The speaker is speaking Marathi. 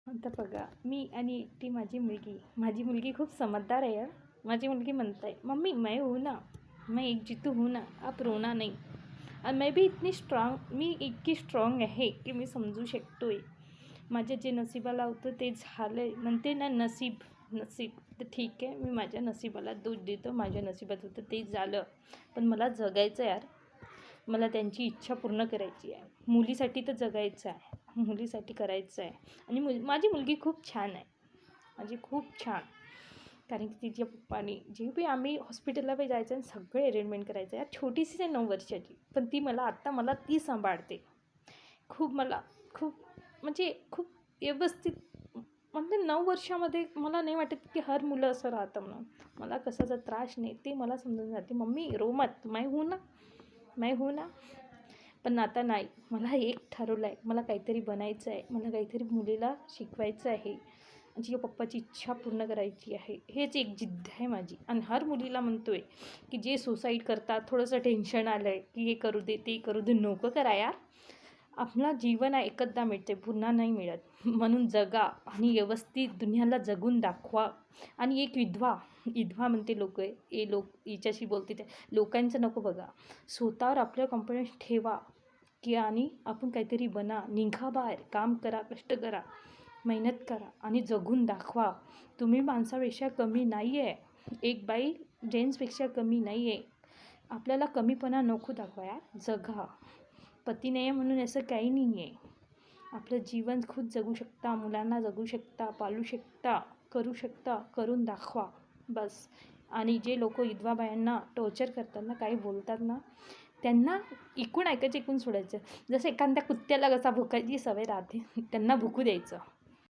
आता बघा, मी आणि ती माझी मुलगी खूप समजदार आहे. माझी मुलगी म्हणते, मम्मी मैं हूँ ना, मैं एक जीतू हूँ ना, आप रोना नहीं. आणि मी इतकी स्ट्रॉंग आहे की मी समजू शकतोय माझ्या जे नशिबाला होतं ते झालं आहे. म्हणते ना, नसीब तर ठीक आहे, मी माझ्या नशिबाला दोष देतो. माझ्या नशिबात होतं ते झालं, पण मला जगायचं यार. मला त्यांची इच्छा पूर्ण करायची आहे. मुलीसाठी तर जगायचं आहे, मुलीसाठी करायचं आहे. आणि माझी मुलगी खूप छान आहे, खूप छान. कारण की तिच्या पप्पानी जे बी आम्ही हॉस्पिटलला बी जायचं आणि सगळे अरेंजमेंट करायचं. यार छोटीशीच आहे 9 वर्षाची, पण मला ती सांभाळते. खूप खूप व्यवस्थित. म्हणजे 9 वर्षामध्ये मला नाही वाटत की हर मुलं असं राहतं म्हणून. मला कशाचा त्रास नाही ते मला समजून जाते. मम्मी रो मत, मैं हूँ ना. पण आता नाही, मला एक ठरवलं आहे, मला काहीतरी बनायचं आहे. मला काहीतरी मुलीला शिकवायचं आहे, तिच्या पप्पाची इच्छा पूर्ण करायची आहे. हेच एक जिद्द आहे माझी. आणि हर मुलीला म्हणतो आहे की जे सुसाईड करतात, थोडंसं टेन्शन आलं आहे की हे करू दे ते करू दे, नको करा यार. आपला जीवन आहे एकदा मिळते, पुन्हा नाही मिळत. म्हणून जगा आणि व्यवस्थित दुनियाला जगून दाखवा. आणि एक विधवा म्हणते लोक, हिच्याशी बोलते त्या लोकांचं नको बघा. स्वतःवर आपलं कॉन्फिडन्स ठेवा की आणि आपण काहीतरी बना, निघा बाहेर, काम करा, कष्ट करा, मेहनत करा आणि जगून दाखवा. तुम्ही माणसापेक्षा कमी नाही आहे. एक बाई जेंट्सपेक्षा कमी नाही आहे. आपल्याला कमीपणा नको दाखवा यार. जगा. पती नाही आहे म्हणून असं काही नाही आहे. आपलं जीवन खुद जगू शकता, मुलांना जगू शकता, पालू शकता, करू शकता, करून दाखवा बस. आणि जे लोक विधवा बायांना टॉर्चर करतात ना, काही बोलतात ना, त्यांना ऐकून सोडायचं. जसं एखाद्या कुत्त्याला कसा भुकायची सवय राहते, त्यांना भुकू द्यायचं.